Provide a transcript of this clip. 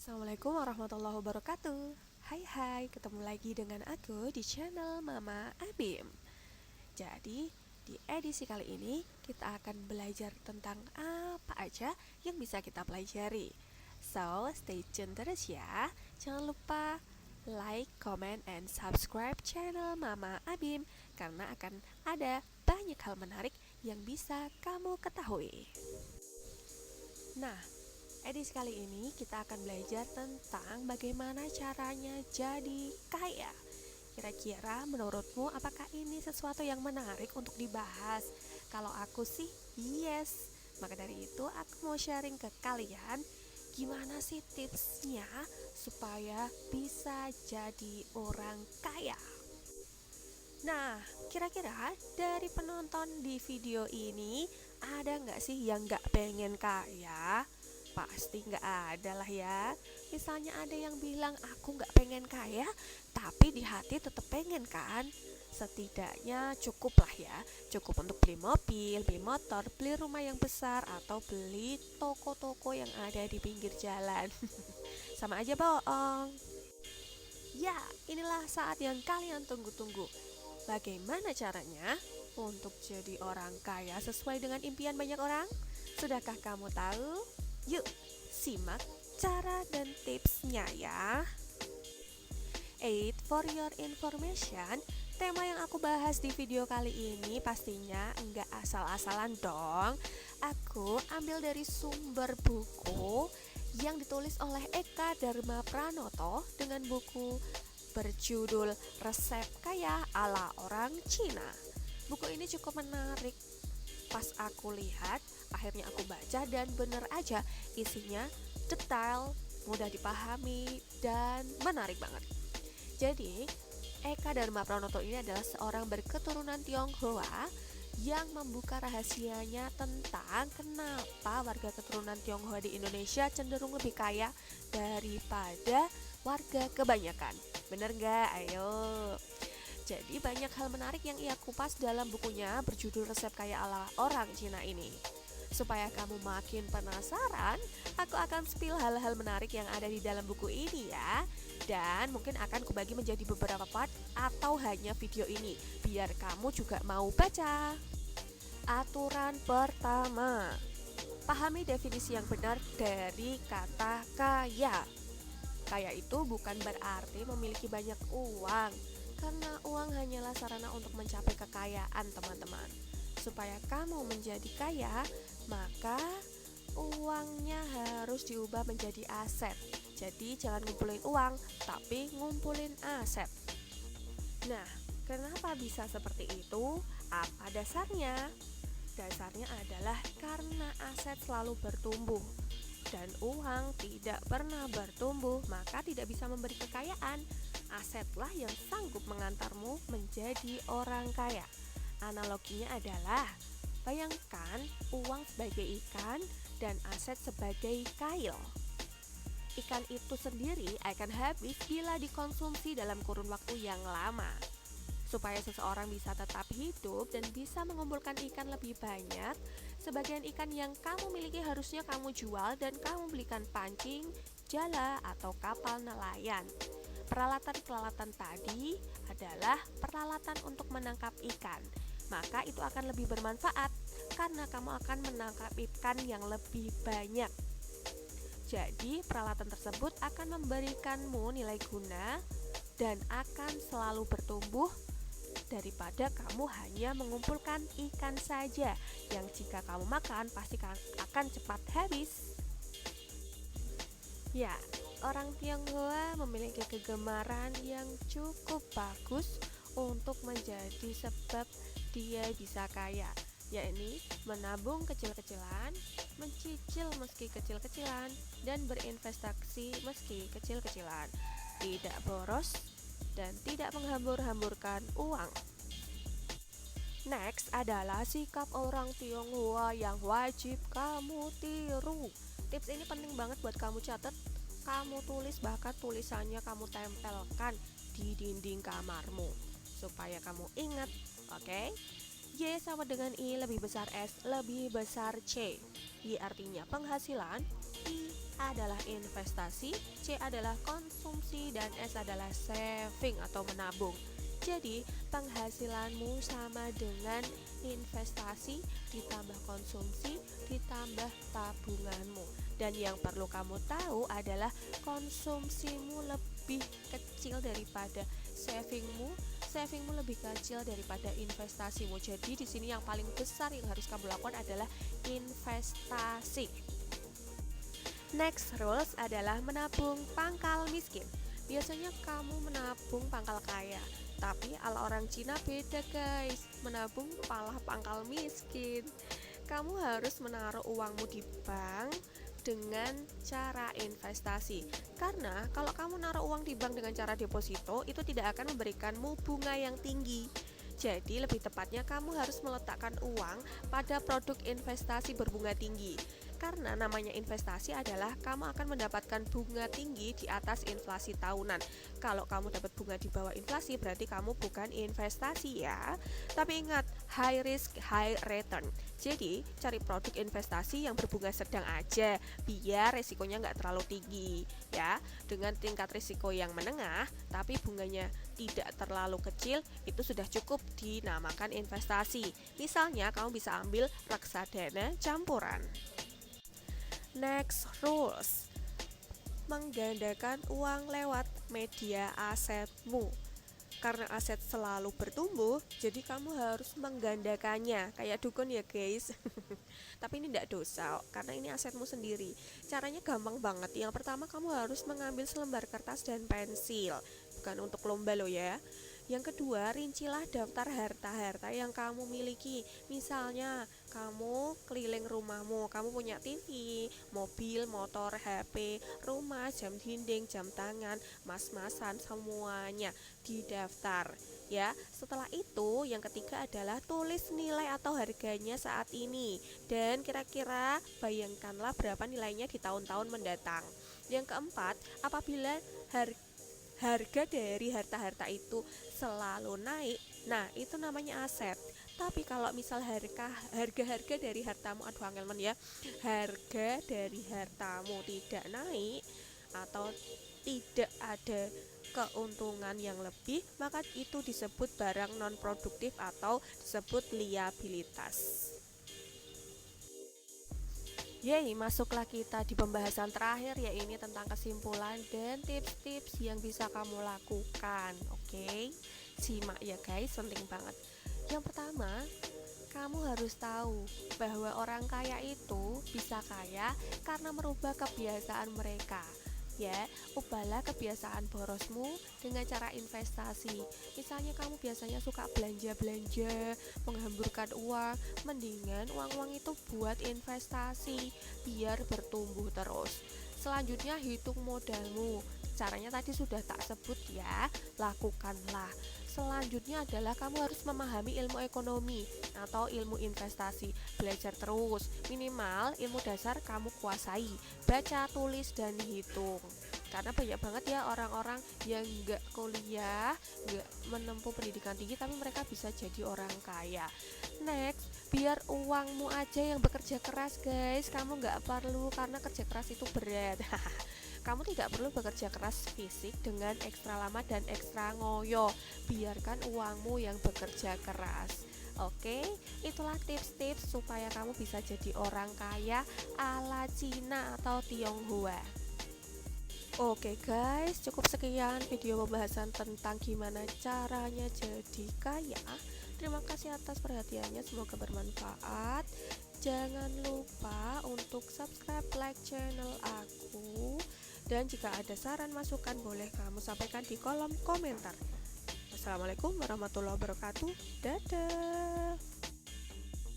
Assalamualaikum warahmatullahi wabarakatuh. Hai, ketemu lagi dengan aku di channel Mama Abim. Jadi, di edisi kali ini kita akan belajar tentang apa aja yang bisa kita pelajari. So, stay tune terus ya. Jangan lupa like, comment, and subscribe channel Mama Abim karena akan ada banyak hal menarik yang bisa kamu ketahui. Nah, edisi kali ini kita akan belajar tentang bagaimana caranya jadi kaya. Kira-kira menurutmu apakah ini sesuatu yang menarik untuk dibahas? Kalau aku sih yes. Maka dari itu aku mau sharing ke kalian gimana sih tipsnya supaya bisa jadi orang kaya. Nah, kira-kira dari penonton di video ini ada nggak sih yang nggak pengen kaya? Pasti nggak ada lah ya. Misalnya ada yang bilang aku nggak pengen kaya, tapi di hati tetap pengen kan? Setidaknya cukup lah ya. Cukup untuk beli mobil, beli motor, beli rumah yang besar, atau beli toko-toko yang ada di pinggir jalan. Sama aja bohong. Ya, inilah saat yang kalian tunggu-tunggu. Bagaimana caranya untuk jadi orang kaya sesuai dengan impian banyak orang? Sudahkah kamu tahu? Yuk, simak cara dan tipsnya ya. For your information, tema yang aku bahas di video kali ini pastinya enggak asal-asalan dong. Aku ambil dari sumber buku yang ditulis oleh Eka Dharma Pranoto dengan buku berjudul Resep Kaya ala Orang Cina. Buku ini cukup menarik. Pas aku lihat, akhirnya aku baca dan bener aja isinya detail, mudah dipahami, dan menarik banget. Jadi, Eka Dharma Pranoto ini adalah seorang berketurunan Tionghoa yang membuka rahasianya tentang kenapa warga keturunan Tionghoa di Indonesia cenderung lebih kaya daripada warga kebanyakan. Bener nggak? Ayo. Jadi banyak hal menarik yang ia kupas dalam bukunya berjudul Resep Kaya ala Orang Cina ini. Supaya kamu makin penasaran, aku akan spill hal-hal menarik yang ada di dalam buku ini ya. Dan mungkin akan kubagi menjadi beberapa part atau hanya video ini, biar kamu juga mau baca. Aturan pertama, pahami definisi yang benar dari kata kaya. Kaya itu bukan berarti memiliki banyak uang, karena uang hanyalah sarana untuk mencapai kekayaan teman-teman. Supaya kamu menjadi kaya, maka uangnya harus diubah menjadi aset. Jadi jangan ngumpulin uang, tapi ngumpulin aset. Nah, kenapa bisa seperti itu? Apa dasarnya? Dasarnya adalah karena aset selalu bertumbuh dan uang tidak pernah bertumbuh, maka tidak bisa memberi kekayaan. Asetlah yang sanggup mengantarmu menjadi orang kaya. Analoginya adalah, bayangkan uang sebagai ikan dan aset sebagai kail. Ikan itu sendiri akan habis bila dikonsumsi dalam kurun waktu yang lama. Supaya seseorang bisa tetap hidup dan bisa mengumpulkan ikan lebih banyak, sebagian ikan yang kamu miliki harusnya kamu jual dan kamu belikan pancing, jala, atau kapal nelayan. Peralatan-peralatan tadi adalah peralatan untuk menangkap ikan. Maka itu akan lebih bermanfaat karena kamu akan menangkap ikan yang lebih banyak. Jadi peralatan tersebut akan memberikanmu nilai guna dan akan selalu bertumbuh daripada kamu hanya mengumpulkan ikan saja yang jika kamu makan pasti akan cepat habis. Ya, orang Tionghoa memiliki kegemaran yang cukup bagus untuk menjadi sebab dia bisa kaya, yakni menabung kecil-kecilan, mencicil meski kecil-kecilan, dan berinvestasi meski kecil-kecilan, tidak boros, dan tidak menghambur-hamburkan uang. Next adalah sikap orang Tionghoa yang wajib kamu tiru. Tips ini penting banget buat kamu catat, kamu tulis, bahkan tulisannya kamu tempelkan di dinding kamarmu supaya kamu ingat, oke? Y sama dengan I lebih besar S lebih besar C. Y artinya penghasilan, I adalah investasi, C adalah konsumsi, dan S adalah saving atau menabung. Jadi penghasilanmu sama dengan investasi ditambah konsumsi ditambah tabunganmu. Dan yang perlu kamu tahu adalah konsumsimu lebih kecil daripada savingmu, savingmu lebih kecil daripada investasimu. Jadi di sini yang paling besar yang harus kamu lakukan adalah investasi. Next rules adalah menabung pangkal miskin. Biasanya kamu menabung pangkal kaya, tapi ala orang Cina beda guys, menabung malah pangkal miskin. Kamu harus menaruh uangmu di bank dengan cara investasi. Karena kalau kamu naruh uang di bank dengan cara deposito, itu tidak akan memberikanmu bunga yang tinggi. Jadi lebih tepatnya kamu harus meletakkan uang pada produk investasi berbunga tinggi. Karena namanya investasi adalah kamu akan mendapatkan bunga tinggi di atas inflasi tahunan. Kalau kamu dapat bunga di bawah inflasi berarti kamu bukan investasi ya. Tapi ingat, high risk, high return. Jadi cari produk investasi yang berbunga sedang aja, biar resikonya nggak terlalu tinggi ya. Dengan tingkat risiko yang menengah tapi bunganya tidak terlalu kecil, itu sudah cukup dinamakan investasi. Misalnya kamu bisa ambil reksadana campuran. Next rules, menggandakan uang lewat media asetmu. Karena aset selalu bertumbuh, jadi kamu harus menggandakannya. Kayak dukun ya guys. Tapi ini tidak dosa, karena ini asetmu sendiri. Caranya gampang banget. Yang pertama kamu harus mengambil selembar kertas dan pensil. Bukan untuk lomba loh ya. Yang kedua, rincilah daftar harta-harta yang kamu miliki. Misalnya, kamu keliling rumahmu, kamu punya TV, mobil, motor, HP, rumah, jam dinding, jam tangan, mas-masan, semuanya didaftar. Ya, setelah itu yang ketiga adalah tulis nilai atau harganya saat ini dan kira-kira bayangkanlah berapa nilainya di tahun-tahun mendatang. Yang keempat, apabila harga dari harta-harta itu selalu naik, nah itu namanya aset. Tapi kalau misal harga dari hartamu, aduh angelmen ya, harga dari hartamu tidak naik atau tidak ada keuntungan yang lebih, maka itu disebut barang non produktif atau disebut liabilitas. Yeay, masuklah kita di pembahasan terakhir, yaitu tentang kesimpulan dan tips-tips yang bisa kamu lakukan. Oke, simak ya guys, penting banget. Yang pertama, kamu harus tahu bahwa orang kaya itu bisa kaya karena merubah kebiasaan mereka. Ya, ubahlah kebiasaan borosmu dengan cara investasi. Misalnya kamu biasanya suka belanja-belanja, menghamburkan uang, mendingan uang-uang itu buat investasi biar bertumbuh terus. Selanjutnya hitung modalmu. Caranya tadi sudah tak sebut ya, lakukanlah. Selanjutnya adalah kamu harus memahami ilmu ekonomi atau ilmu investasi. Belajar terus, minimal ilmu dasar kamu kuasai. Baca, tulis, dan hitung. Karena banyak banget ya orang-orang yang nggak kuliah, nggak menempuh pendidikan tinggi, tapi mereka bisa jadi orang kaya. Next, biar uangmu aja yang bekerja keras guys. Kamu nggak perlu, karena kerja keras itu berat. Kamu tidak perlu bekerja keras fisik dengan ekstra lama dan ekstra ngoyo. Biarkan uangmu yang bekerja keras. Oke, itulah tips-tips supaya kamu bisa jadi orang kaya ala Cina atau Tionghoa. Oke guys, cukup sekian video pembahasan tentang gimana caranya jadi kaya. Terima kasih atas perhatiannya, semoga bermanfaat. Jangan lupa untuk subscribe, like channel aku. Dan jika ada saran masukan boleh kamu sampaikan di kolom komentar. Assalamualaikum warahmatullahi wabarakatuh. Dadah.